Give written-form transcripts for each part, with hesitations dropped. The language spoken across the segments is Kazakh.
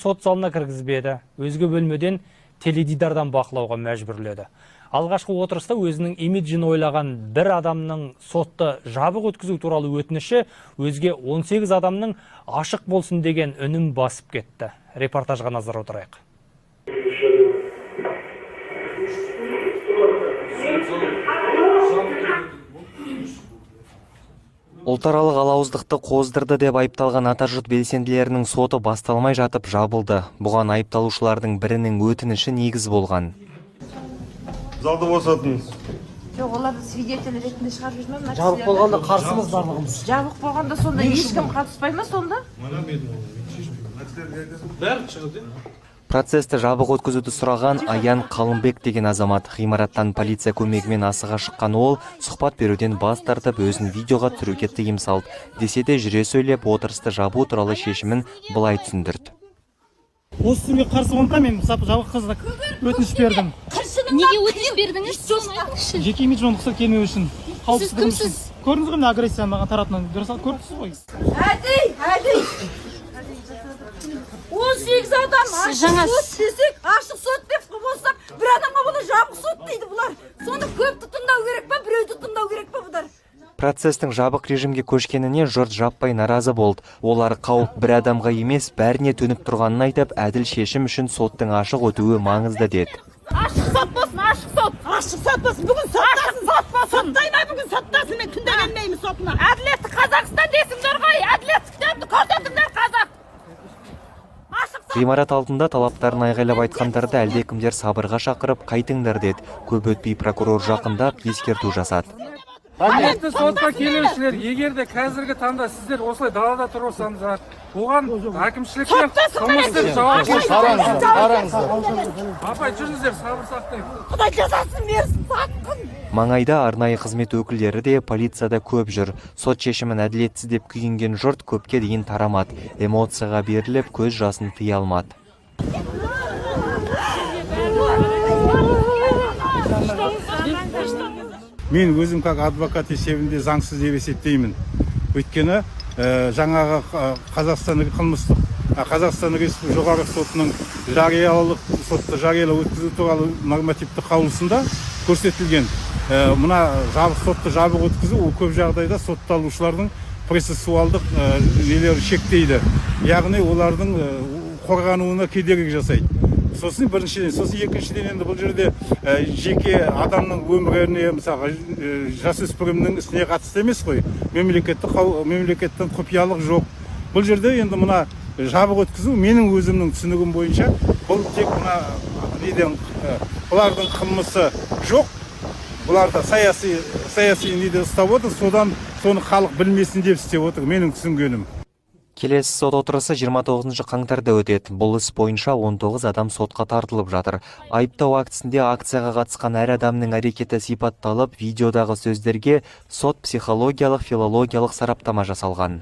сот залына кіргізбеді. Өзге бөлмеден теледидардан бақылауға мәжбүрледі. Алғашқы отырыста өзінің имиджін ойлаған бір адамның сотты жабық өткізу туралы өтініші өзге 18 адамның ашық болсын деген үнін басып кетті. Репортажға назар аударайық. Ұлтаралық алауыздықты қоздырды деп айыпталған Атажұрт белсенділерінің соты басталмай жатып жабылды. Бұған айыпталушылардың бірінің өтініші негіз болған. Залды босатыңыз. Жоқ, оларды свидетель ретінде шығарып жүрмем. Жабық болғанда қарсымыз барлығымыз. Жабық болғанда сонда ешкім қатыспай ма сонда? Процесті жабық өткізуді сұраған Аян Қалымбек деген азамат. Ғимараттан полиция көмегімен асыға шыққан ол, сұхбат беруден бас тартып, өзін видеоға түсіруге тыйым салды. Десе де жүре сөйлеп, отырысты жабу туралы шешімін былай түсіндірді. Осы түрге қарсы болғанда мен жабық қызға өтініш бердім. Неге өтініш бердіңіз? Жеке имиджіме нұқсан келмеу үшін. Сіз кімсіз? Көрдіңіз ғой, агрессия маған тарапынан. Көрдіңіз ғой. Әдей! 18 адам ашық сот десек, ашық сот деп болсақ, бір адамға бұны жабық сот дейді бұлар. Соны көп тұтындау керек па, біреу тұтындау керек па бұдар? Процестің жабық режимге көшкеніне жұрт жаппай наразы болды. Олар қауіп бір адамға емес, бәріне төніп тұрғанын айтып, әділ шешім үшін соттың ашық өтуі маңызды деді. Ашық сот болсын, ашық сот. Ашық сот болсын, бүгін соттасын. Сот болсын. Соттаймай бүгін соттасын, мен күнде келмеймін сотына. Әділетті Қазақстан десіңдер ғой, әділеттіктерді көрсетіңдер қазақ. Ғимарат алдында талаптарын айғайлап айтқандарды әлдекімдер сабырға шақырып қайтыңдар деді. Көп өтпей прокурор жақындап ескерту жасады. Әділетті сотқа келушілер, егер де қазіргі таңда сіздер осылай далада тұрсаңыздар, оған әкімшілікпен қылмыстық жауапкершілік. Апай, жүріңіздер, сабыр сақтайық. Құдай жазасын берсін, сатқын. Маңайда арнайы қызмет өкілдері де полицияда көп жүр. Сот шешімін әділетсіз деп күйінген жұрт көпке дейін тарамады. Эмоцияға беріліп, көз жасын тыя алмады. Мен өзім как адвокат есебінде заңсыз деп есептеймін. Өйткені жаңағы Қазақстан Республикасы жоғары сотының сотты жариялы өткізу туралы нормативті қаулысында көрсетілген. Мына сотты жабық өткізу, ол көп жағдайда сотталушылардың процессуалдық нелері шектейді. Яғни олардың қорғануына кедергі жасайды. Сосын біріншіден, сосын екіншіден енді бұл жерде жеке адамның өміріне, мысалы, жасөспірімнің ісіне қатысты емес қой. Мемлекеттің құпиялық жоқ. Бұл жерде енді мына жабық өткізу менің өзімнің түсінігім бойынша бұл тек мына бұлардың қылмысы жоқ. Бұларды саяси неде ұстап отыр, соны халық білмесін деп істеп отыр, менің түсінгенім. Келесі сот отырысы 29 қаңтарда өтеді. Бұл іс бойынша 19 адам сотқа тартылып жатыр. Айыптау актісінде акцияға қатысқан әр адамның әрекеті сипатталып, видеодағы сөздерге сот психологиялық, филологиялық сараптама жасалған.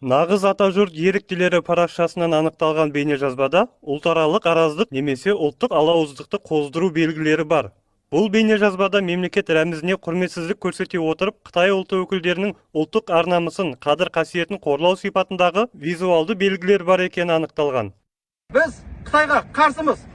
Нағыз Атажұрт еріктілері парақшасынан анықталған бейнежазбада ұлтаралық араздық немесе ұлттық алауыздықты қоздыру белгілері бар. Бұл бейнежазбада мемлекет рәмізіне құрметсіздік көрсете отырып, Қытай ұлты өкілдерінің ұлттық ар-намысын, қадір-қасиетін қорлау сипатындағы визуалды белгілер бар екені анықталған. Біз Қытайға қарсымыз.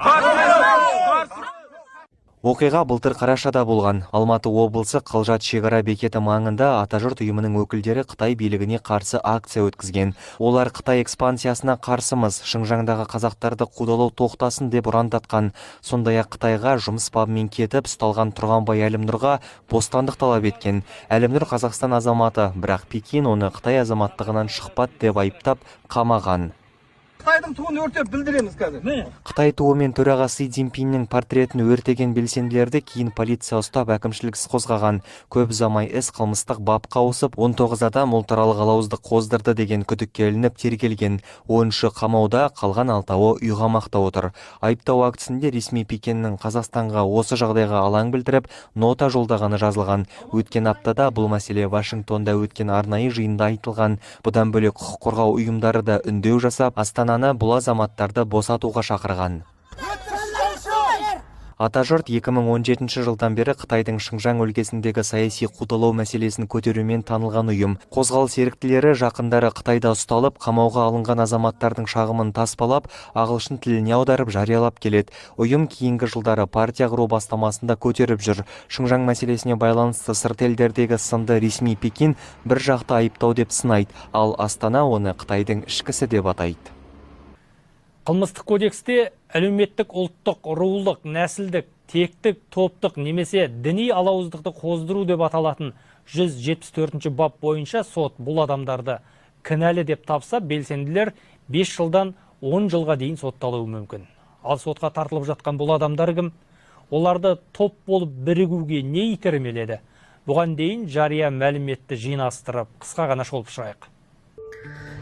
Оқиға былтыр қарашада болған. Алматы облысы Қылжат шекара бекеті маңында Атажұрт ұйымының өкілдері Қытай билігіне қарсы акция өткізген. Олар Қытай экспансиясына қарсымыз, Шыңжаңдағы қазақтарды қудалау тоқтасын деп ұрандатқан. Сондай-ақ Қытайға жұмыс бабымен кетіп, ұсталған Тұрғанбай Әлімнұрға бостандық талап еткен. Әлімнұр Қазақстан азаматы, бірақ Пекин оны Қытай азаматтығынан шықпады деп айыптап қамаған. Қытайдың туын өртеп білдіреміз қазір. Қытай туымен төраға Си Цзиньпиннің портретін өртеген белсенділерді кейін полиция ұстап әкімшілік іс қозғаған. Көп ұзамай іс қылмыстық бапқа ауысып, 19 адам ұлтаралық алауыздық қоздырды деген күдікке ілініп тергелген. 10-шы қамауда, қалған 6-ы үй қамақта отыр. Айыптау актісінде ресми Пекиннің Қазақстанға осы жағдайға алаң білдіріп, нота жолдағаны жазылған. Өткен аптада бұл мәселе Вашингтонда өткен арнайы жиында айтылған. Бұдан бөлек құқық қорғау ұйымдары да үндеу жасап, Астананы бұл азаматтарды босатуға шақырған. Атажұрт 2017 жылдан бері Қытайдың Шыңжаң өлкесіндегі саяси қудалау мәселесін көтерумен танылған ұйым. Қозғалыс еріктілері жақындары Қытайда ұсталып, қамауға алынған азаматтардың шағымын таспалап, ағылшын тіліне аударып жариялап келеді. Ұйым кейінгі жылдары партия құру бастамасында көтеріп жүр. Шыңжаң мәселесіне байланысты сырт елдердегі сынды ресми Пекин бір жақты айыптау деп сынайды, ал Астана оны Қытайдың ішкісі деп атайды. Қылмыстық кодексте әлеуметтік, ұлттық, рулық, нәсілдік, тектік, топтық немесе діни алауыздықты қоздыру деп аталатын 174 бап бойынша сот бұл адамдарды кінәлі деп тапса, белсенділер 5 жылдан 10 жылға дейін сотталуы мүмкін. Ал сотқа тартылып жатқан бұл адамдар кім? Оларды топ болып бірігуге не итермеледі? Бұған дейін жария мәліметті жинастырып, қысқа ғана шолып шығайық.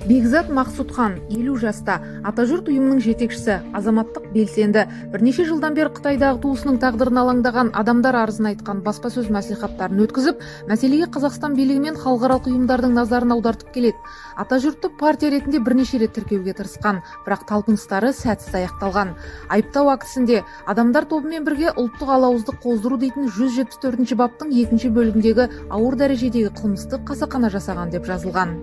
Бекзат Мақсұтхан 50 жаста, Атажұрт ұйымының жетекшісі, азаматтық белсенді. Бірнеше жылдан бері Қытайдағы туысының тағдырын алаңдаған адамдар арызын айтқан баспасөз мәслихаттарын өткізіп, мәселеге Қазақстан билігі мен халықаралық ұйымдардың назарын аудартып келеді. Атажұртты партия ретінде бірнеше рет тіркеуге тырысқан, бірақ талпыныстары сәтсіз аяқталған. Айыптау актісінде адамдар тобымен бірге ұлттық алауыздық қоздыру дейтін 174 баптың 2 бөлігіндегі ауыр дәрежедегі қылмысты қасақана жасаған деп жазылған.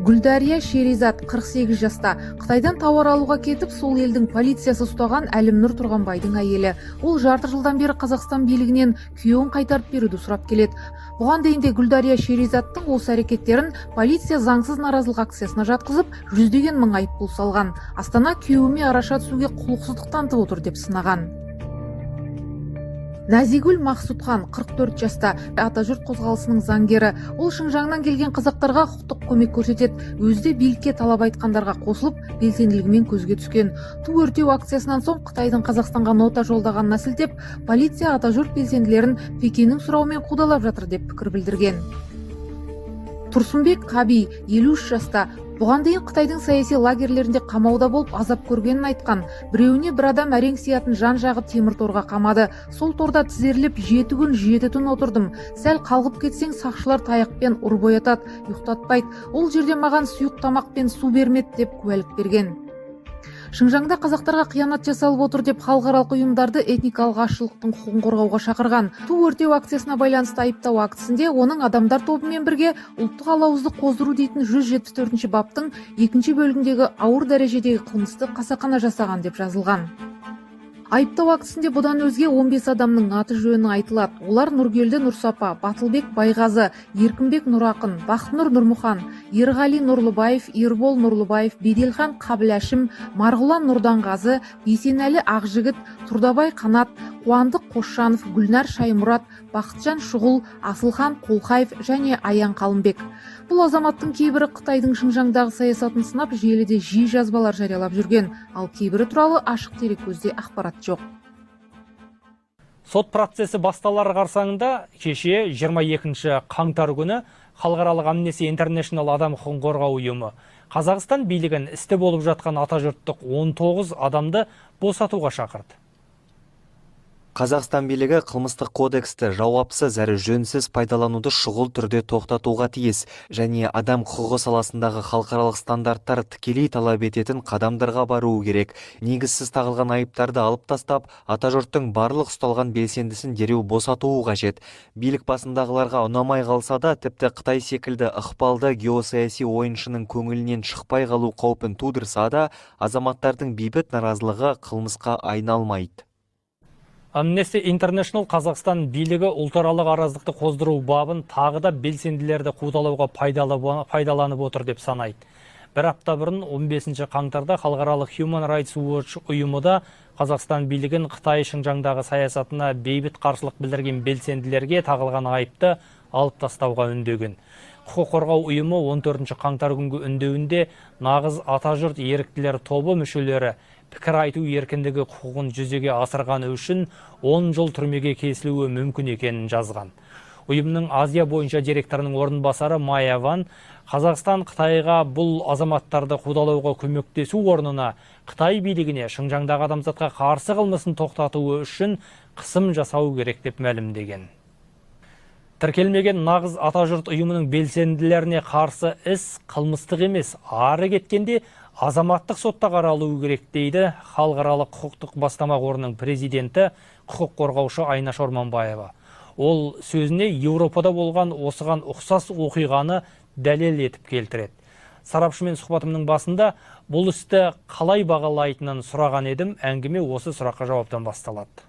Гүлдария Шеризат 48 жаста, Қытайдан тауар алуға кетіп, сол елдің полициясы ұстаған Әлімнұр Тұрғанбайдың әйелі. Ол жарты жылдан бері Қазақстан билігінен күйеуін қайтарып беруді сұрап келеді. Бұған дейін де Гүлдария Шеризаттың осы әрекеттерін полиция заңсыз наразылық акциясына жатқызып, жүздеген мың айыппұл салған. Астана күйеуіме араша түсуге құлықсыздық танытып отыр деп сынаған. Назигүл Мақсұтхан 44 жаста, Атажұрт қозғалысының заңгері. Ол Шыңжаңнан келген қазақтарға құқықтық көмек көрсетеді. Өзде билікке талап айтқандарға қосылып, белсенділігімен көзге түскен. Ту өртеу акциясынан соң Қытайдың Қазақстанға нота жолдағанына сілтеп, полиция Атажұрт белсенділерін Пекиннің сұрауымен қудалап жатыр деп пікір білдірген. Тұрсынбек Қаби 53 жаста. Бұған дейін Қытайдың саяси лагерлерінде қамауда болып азап көргенін айтқан. Біреуіне бір адам әрең сиятын жан-жағы темір торға қамады. Сол торда тізерлеп 7 күн 7 түн отырдым. Сәл қалғып кетсең, сақшылар таяқпен ұрып оятады, ұйықтатпайды. Ол жерде маған сұйық тамақ пен су бермеді деп куәлік берген. Шыңжаңда қазақтарға қиянат жасалып отыр деп халықаралық ұйымдарды этникалық азшылықтың құқығын қорғауға шақырған. Ту өртеу акциясына байланысты айыптау актісінде оның адамдар тобымен бірге ұлттық алауыздық қоздыру дейтін 174 баптың 2 бөлігіндегі ауыр дәрежедегі қылмысты қасақана жасаған деп жазылған. Айыптау актісінде бұдан өзге 15 адамның аты жөні айтылады. Олар Нұргелді Нұрсапа, Батылбек Байғазы, Еркінбек Нұрақын, Бақтынұр Нұрмұхан, Ерғали Нұрлыбаев, Ербол Нұрлыбаев, Беделхан Қабіләшім, Марғұлан Нұрданғазы, Бейсенәлі Ақжігіт, Тұрдабай Қанат, Қуандық Қосжанов, Гүлнар Шаймұрат, Бақытжан Шұғыл, Асылхан Қолқаев және Аян Қалымбек. Бұл азаматтың кейбірі Қытайдың Шыңжаңдағы саясатын сынап, желіде жиі жазбалар жариялап жүрген, ал кейбірі туралы ашық дереккөзде ақпарат жоқ. Сот процесі басталар қарсаңында кеше 22 қаңтар күні халықаралық Amnesty International адам құқығын қорғау ұйымы Қазақстан билігін істі болып жатқан атажұрттық 19 адамды босатуға шақырды. Қазақстан билігі қылмыстық кодексті жауапсыз әрі жөнсіз пайдалануды шұғыл түрде тоқтатуға тиіс және адам құқығы саласындағы халықаралық стандарттар тікелей талап ететін қадамдарға баруы керек. Негізсіз тағылған айыптарды алып тастап, атажұрттың барлық ұсталған белсендісін дереу босатуы қажет. Билік басындағыларға ұнамай қалса да, тіпті Қытай секілді ықпалды геосаяси ойыншының көңілінен шықпай қалу қаупін тудырса да, азаматтардың бейбіт наразылығы қылмысқа айналмайды. Amnesty International Қазақстан билігі ұлтаралық араздықты қоздыру бабын тағы да белсенділерді қудалауға пайдаланып отыр деп санайды. Бір апта бұрын 15 қаңтарда халықаралық Human Rights Watch ұйымыда Қазақстан билігін Қытай Шыңжаңдағы саясатына бейбіт қарсылық білдірген белсенділерге тағылған айыпты алып тастауға үндеген. Құқық қорғау ұйымы 14 қаңтар күнгі үндеуінде нағыз атажұрт еріктілер тобы мүшелері пікір айту еркіндігі құқығын жүзеге асырғаны үшін 10 жыл түрмеге кесілуі мүмкін екенін жазған. Ұйымның Азия бойынша директорының орынбасары Майя Ван Қазақстан Қытайға бұл азаматтарды қудалауға көмектесу орнына Қытай билігіне Шыңжаңдағы адамзатқа қарсы қылмысын тоқтатуы үшін қысым жасау керек деп мәлімдеген. Тіркелмеген нағыз атажұрт ұйымының белсенділеріне қарсы іс қылмыстық емес, ары кеткенде азаматтық сотта қаралуы керек дейді халықаралық құқықтық бастама қорының президенті құқық қорғаушы Айнаш Орманбаева. Ол сөзіне Еуропада болған осыған ұқсас оқиғаны дәлел етіп келтіреді. Сарапшымен сұхбатымның басында бұл істі қалай бағалайтынын сұраған едім, әңгіме осы сұраққа жауаптан басталады.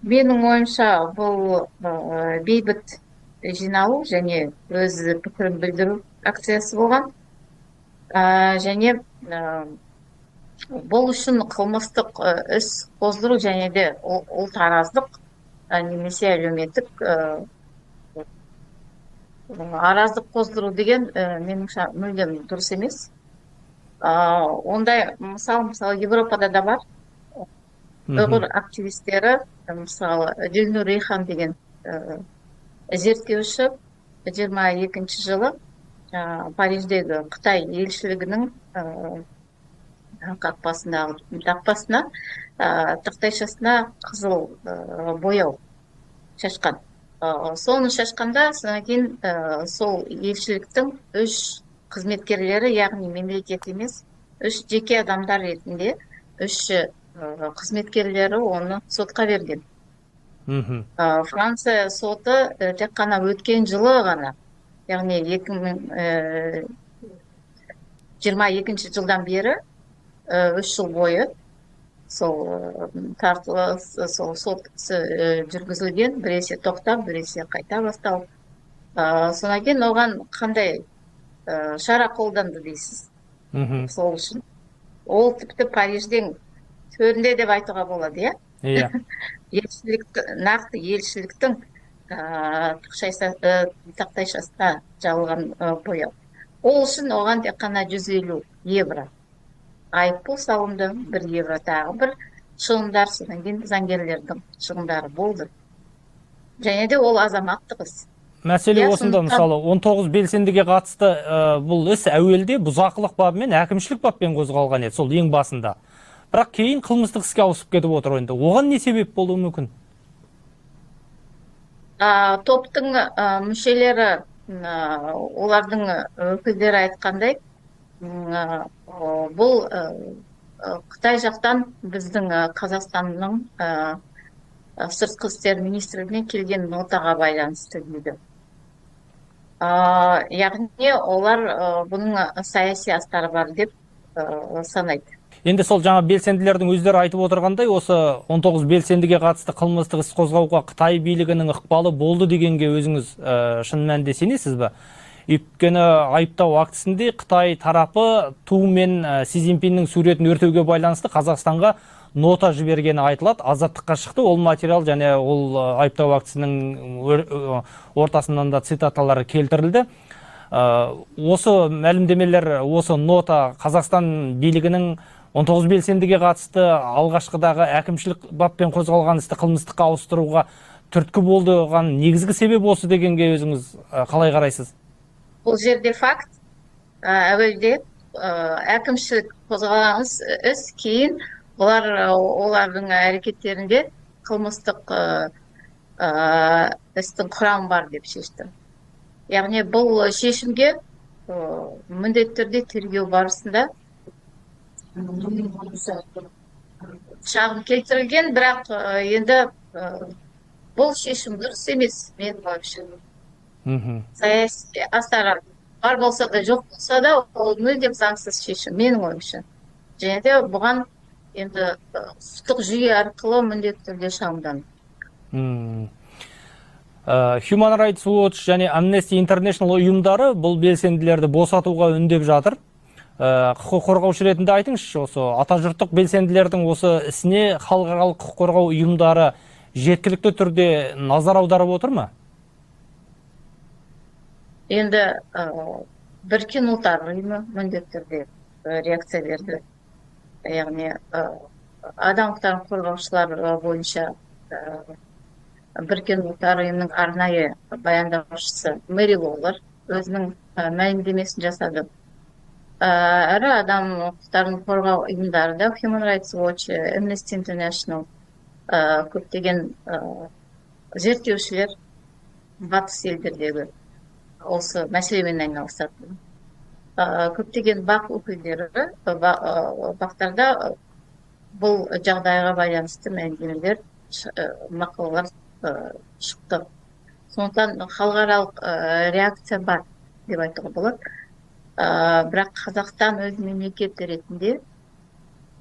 Менің ойымша бұл бейбіт жиналу және өз пікірін білдіру акциясы болған. Және бұл үшін қылмыстық іс қоздыру және де ұлтараздық немесе әлеуметтік араздық қоздыру деген меніңше мүлдем дұрыс емес. Ондай мысалы Европада да бар. Ұйғыр активистері, мысалы Дилнур Рейхан деген зерттеуші 22 жылы Париждегі Қытай елшілігінің тақпасына тақтайшасына қызыл бояу шашқан. Соны шашқанда, содан кейін сол елшіліктің 3 қызметкерлері, яғни мемлекет емес, 3 жеке адамдар ретінде 3 қызметкерлері оны сотқа берген. Франция соты тек қана өткен жылы ғана, яғни 2022 жылдан бері 3 жыл бойы сол тартылыс, сол сот жүргізілген, біресе тоқтап, біресе қайта басталып. Содан кейін оған қандай шара қолданды дейсіз? Сол үшін. Ол тіпті Париждің төрінде деп айтуға болады, иә? Нақты елшіліктің тақтайшасына жағылған бояу. Ол үшін оған тек қана 150 евро айыппұл салынды, 1 евро тағы бір шығындар, содан кейін заңгерлердің шығындары болды. Және де ол азаматтық іс. Мәселе осында, мысалы 19 белсендіге қатысты бұл іс әуелде бұзақылық бабымен, әкімшілік баппен қозғалған еді, сол ең басында. Бірақ кейін қылмыстық іске ауысып кетіп отыр енді. Оған не себеп болуы мүмкін? Топтың мүшелері, олардың өкілдері айтқандай, бұл Қытай жақтан біздің Қазақстанның сыртқы істер министрлігіне келген нотаға байланысты дейді. Яғни олар бұның саяси астары бар деп санайды. Енді сол жаңа белсенділердің өздері айтып отырғандай, осы 19 белсендіге қатысты қылмыстық іс қозғауға Қытай билігінің ықпалы болды дегенге өзіңіз шын мәнінде сенесіз бе? Өйткені айыптау актісінде Қытай тарапы Ту мен Си Цзиньпиннің суретін өртеуге байланысты Қазақстанға нота жібергені айтылады. Азаттыққа шықты. Ол материал және ол айыптау актісінің ортасынан да цитаталары келтірілді. Осы мәлімдемелер, осы нота Қазақстан билігінің 19 белсендіге қатысты алғашқыдағы әкімшілік баппен қозғалған істі қылмыстыққа ауыстыруға түрткі болдыған негізгі себеп осы дегенге өзіңіз қалай қарайсыз? Бұл жерде факт, әуелде әкімшілік қозғалған іс, кейін олардың әрекеттерінде қылмыстық істің құрамы бар деп шешті. Яғни бұл шешімге міндетті түрде тергеу барысында шағым келтірілген, бірақ енді бұл шешім дұрыс емес, мен ойымша. Саяси астары бар болса да, жоқ болса да, ол мүлдем заңсыз шешім, менің ойымша. Және де бұған енді құқықтық жүйе арқылы міндетті түрде шағымданды. Human Rights Watch және Amnesty International ұйымдары бұл белсенділерді босатуға үндеп жатыр. Құқық қорғаушы ретінде айтыңызшы, осы атажұрттық белсенділердің осы ісіне халықаралық құқық қорғау ұйымдары жеткілікті түрде назар аударып отыр ма? Енді Біріккен Ұлттар ұйымы міндетті түрде реакция берді. Яғни адам құқықтарын қорғаушылар бойынша Біріккен Ұлттар ұйымының арнайы баяндаушысы Мэри Лоулер өзінің мәлімдемесін жасады. Әрі адам құқықтарын қорғау ұйымдарында Human Rights Watch, Amnesty International көптеген зерттеушілер батыс елдердегі осы мәселемен айналысады. Көптеген бақ өкілдері бақтарда бұл жағдайға байланысты мәлімдемелер, мақалалар шықты. Сондықтан халықаралық реакция бар деп айтуға болады. Бірақ Қазақстан өз мемлекет ретінде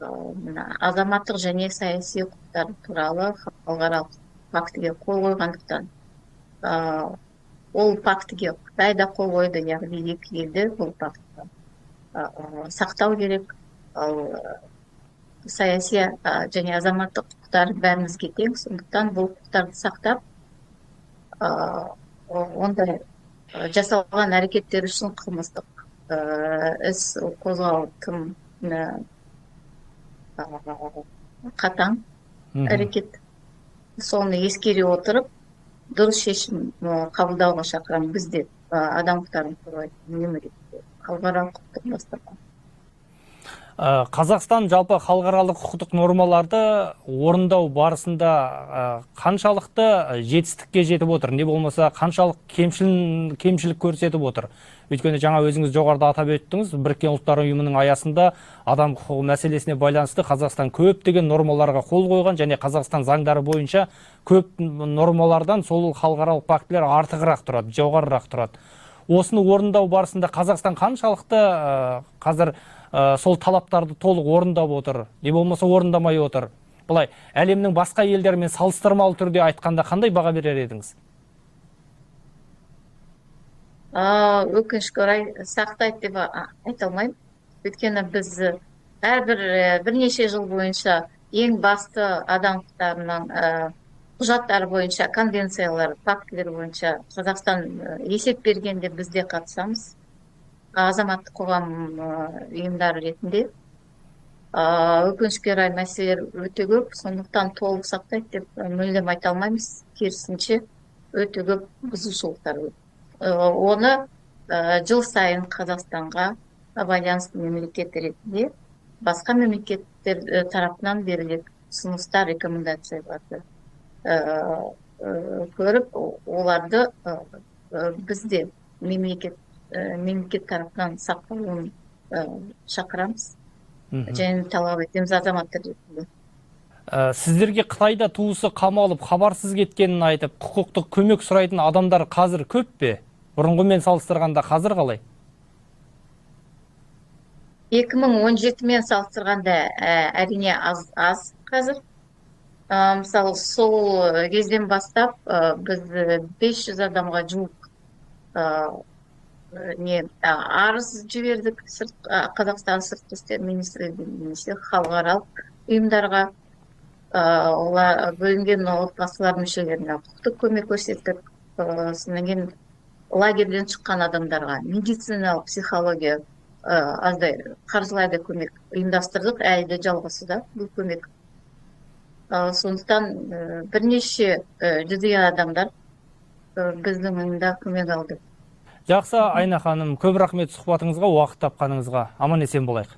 азаматтық және саяси құқықтар туралы халықаралық фактіге қол қойғандықтан, ол фактіге Қытай да қол қойды, яғни екі елді бұл фактіні сақтау керек. Ал саяси және азаматтық құқықтар бәрімізге тең, сондықтан бұл құқықтарды сақтап, ондай жасалған әрекеттер үшін қылмыстық іс қозғау тым қатаң әрекет. Соны ескере отырып, дұрыс шешім қабылдауға шақырамын. Бізде адам құқықтарын қорғайтын халықаралық құқықтық бастама. Қазақстан жалпы халықаралық құқықтық нормаларды орындау барысында қаншалықты жетістікке жетіп отыр, не болмаса қаншалық кемшілік көрсетіп отыр? Өйткені жаңа өзіңіз жоғарыда атап өттіңіз, Біріккен ұлттар ұйымының аясында адам құқығы мәселесіне байланысты Қазақстан көптеген нормаларға қол қойған, және Қазақстан заңдары бойынша көп нормалардан сол халықаралық фактілер артығырақ тұрады, жоғарырақ тұрады. Осыны орындау барысында Қазақстан қаншалықты қазір сол талаптарды толық орындап отыр, не болмаса орындамай отыр? Бұлай, әлемнің басқа елдерімен салыстырмалы түрде айтқанда қандай баға берер едіңіз? Өкінішке орай сақтайды деп айта алмаймын. Өйткені біз бірнеше жыл бойынша ең басты адам құқықтарының құжаттары бойынша, конвенциялар, фактілер бойынша Қазақстан есеп бергенде бізде қатысамыз. Азаматтық қоғам ұйымдары ретінде. Өкінішке орай мәселелер өте көп, сондықтан толық сақтайды деп мүлдем айта алмаймыз. Керісінше өте көп бұзушылықтар көп. Оны жыл сайын Қазақстанға байланысты мемлекет ретінде басқа мемлекеттер тарапынан берілетін ұсыныстар, рекомендацияларды көріп, оларды бізде мемлекет тарапынан сақталуын шақырамыз және талап етеміз азаматтар ретінде. Сіздерге Қытайда туысы қамалып, хабарсыз кеткенін айтып, құқықтық көмек сұрайтын адамдар қазір көп пе? Бұрынғымен салыстырғанда қазір қалай? 2017-мен салыстырғанда әрине аз қазір. Мысалы, сол кезден бастап біз 500 адамға жуық арыз жібердік Қазақстан сыртқы істер министрлігіне немесе халықаралық ұйымдарға. Олар бөлінген отбасылар мүшелеріне құқықтық көмек көрсеттік. Содан кейін лагерден шыққан адамдарға медициналық, психология, аздай қаржылай көмек ұйымдастырдық, әлі де жалғасуда бұл көмек. Сондықтан бірнеше жүздеген адамдар біздің ұйымда көмек алды. Жақсы, Айна ханым, көп рахмет сұхбатыңызға, уақыт тапқаныңызға. Аман есен болайық.